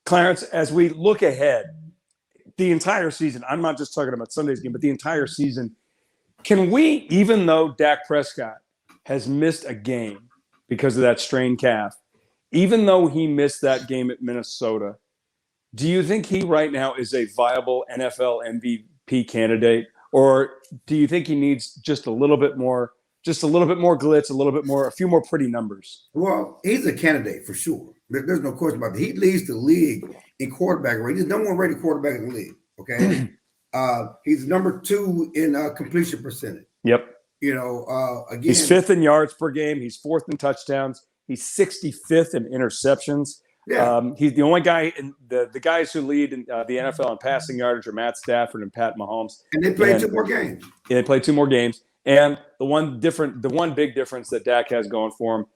Clarence, as we look ahead, the entire season, I'm not just talking about Sunday's game, but the entire season, can we, even though Dak Prescott has missed a game because of that strained calf, even though he missed that game at Minnesota, do you think he right now is a viable NFL MVP candidate? Or do you think he needs just a little bit more glitz, a few more pretty numbers? Well, he's a candidate for sure. There's no question about that. He leads the league in quarterback rate. He's the number one rated quarterback in the league. Okay. He's number 2 in completion percentage. Yep. Again, he's 5th in yards per game. He's 4th in touchdowns. He's 65th in interceptions. Yeah. He's the only guy in the guys who lead in the NFL in passing yardage are Matt Stafford and Pat Mahomes. And they play 2 more games. Yeah, they play 2 more games. And the one big difference that Dak has going for him,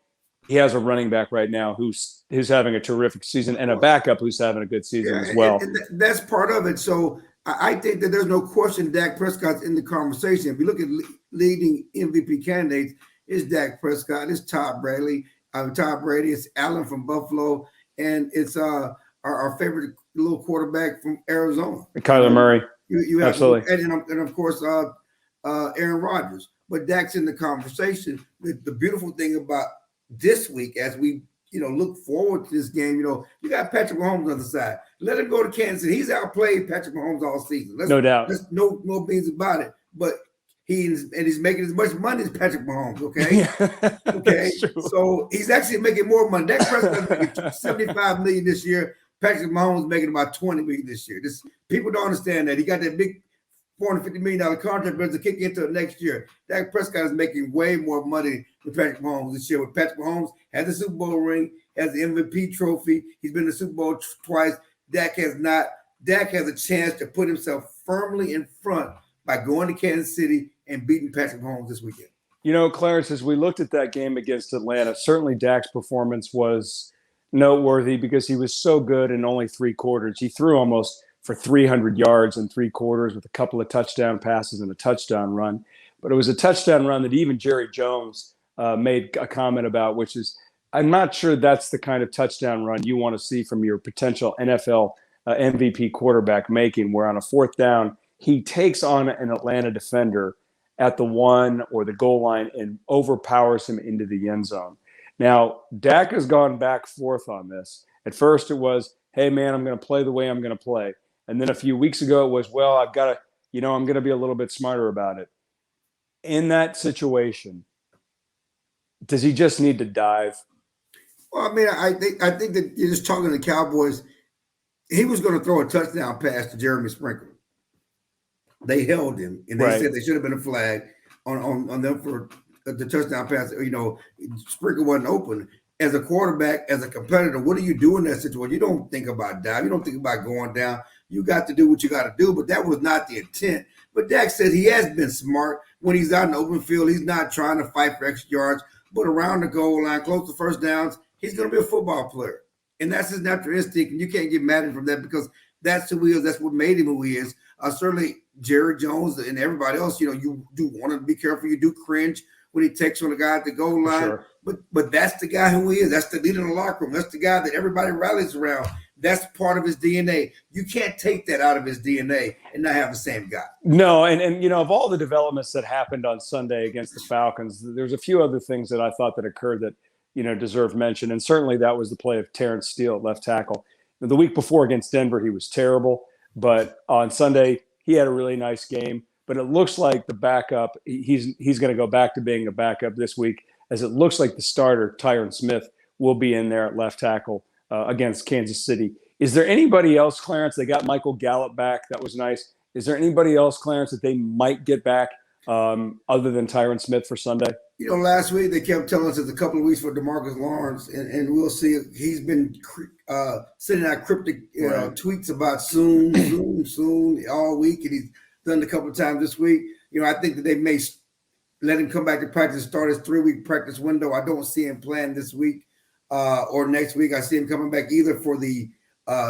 he has a running back right now who's having a terrific season and a backup who's having a good season as well. And that's part of it. So I think that there's no question Dak Prescott's in the conversation. If you look at leading MVP candidates, it's Dak Prescott, it's Todd Brady, it's Allen from Buffalo, and it's our favorite little quarterback from Arizona, Kyler Murray. You have, absolutely, and of course Aaron Rodgers. But Dak's in the conversation. The beautiful thing about this week, as we look forward to this game, you got Patrick Mahomes on the other side. Let him go to Kansas City. He's outplayed Patrick Mahomes all season. No doubt. There's no beans about it. But he's making as much money as Patrick Mahomes. Okay, okay. So he's actually making more money. Dak Prescott's making $75 million this year. Patrick Mahomes making about $20 million this year. People don't understand that. He got that big $450 million contract, but to kick into next year. Dak Prescott is making way more money than Patrick Mahomes this year. With Patrick Mahomes has a Super Bowl ring, has the MVP trophy. He's been to the Super Bowl twice. Dak has not. Dak has a chance to put himself firmly in front by going to Kansas City and beating Patrick Mahomes this weekend. Clarence, as we looked at that game against Atlanta, certainly Dak's performance was noteworthy because he was so good in only 3 quarters. He threw almost for 300 yards in 3 quarters with a couple of touchdown passes and a touchdown run. But it was a touchdown run that even Jerry Jones made a comment about, which is, I'm not sure that's the kind of touchdown run you want to see from your potential NFL MVP quarterback making, where on a 4th down, he takes on an Atlanta defender at the 1 or the goal line and overpowers him into the end zone. Now, Dak has gone back forth on this. At first it was, hey, man, I'm going to play the way I'm going to play. And then a few weeks ago, it was, well, I've got to, I'm going to be a little bit smarter about it. In that situation, does he just need to dive? Well, I mean, I think that you're just talking to the Cowboys. He was going to throw a touchdown pass to Jeremy Sprinkle. They held him, and they said there should have been a flag on them for the touchdown pass. Sprinkle wasn't open. As a quarterback, as a competitor, what do you do in that situation? You don't think about dive. You don't think about going down. You got to do what you got to do, but that was not the intent. But Dak said he has been smart. When he's out in the open field, he's not trying to fight for extra yards, but around the goal line, close to first downs, he's going to be a football player. And that's his natural instinct, and you can't get mad at him from that because that's who he is. That's what made him who he is. Certainly, Jerry Jones and everybody else, you do want to be careful. You do cringe when he takes on the guy at the goal line. Sure. But that's the guy who he is. That's the leader in the locker room. That's the guy that everybody rallies around. That's part of his DNA. You can't take that out of his DNA and not have the same guy. No, and of all the developments that happened on Sunday against the Falcons, there's a few other things that I thought that occurred that, deserve mention. And certainly that was the play of Terrence Steele at left tackle. The week before against Denver, he was terrible. But on Sunday, he had a really nice game. But it looks like the backup, he's going to go back to being a backup this week, as it looks like the starter, Tyron Smith, will be in there at left tackle against Kansas City. Is there anybody else, Clarence? They got Michael Gallup back. That was nice. Is there anybody else, Clarence, that they might get back other than Tyron Smith for Sunday? Last week they kept telling us it's a couple of weeks for DeMarcus Lawrence, and we'll see. He's been sending out cryptic tweets about soon all week, and he's done it a couple of times this week. I think that they may let him come back to practice, start his 3-week practice window. I don't see him playing this week or next week. I see him coming back either for the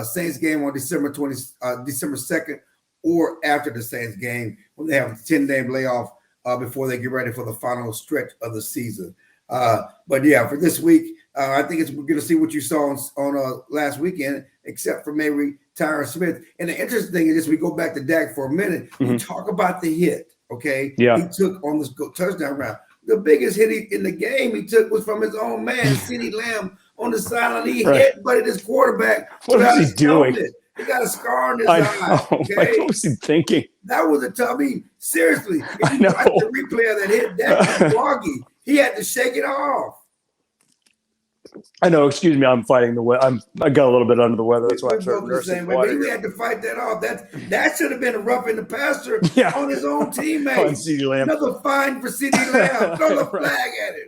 Saints game on December 2nd or after the Saints game when they have a 10-day layoff before they get ready for the final stretch of the season. But yeah, for this week, I think we're going to see what you saw on last weekend, except for maybe Tyron Smith. And the interesting thing is, we go back to Dak for a minute. We talk about the hit, okay? Yeah. He took on this touchdown route. The biggest hit in the game he took was from his own man, CeeDee Lamb, on the sideline. He hit, butted his quarterback. What is he doing? Helmet. He got a scar on his eye. Okay? Like, what was he thinking? That was a tough. I mean, seriously, if I know. watch the replay of that hit, Dak was groggy. He had to shake it off. I know. Excuse me. I'm fighting the weather. I got a little bit under the weather. That's why I'm trying to nurse the way. But he had to fight that off. That should have been a rough in the passer on his own teammate. On CeeDee Lamb. Another fine for CeeDee Lamb. Throw the flag at it.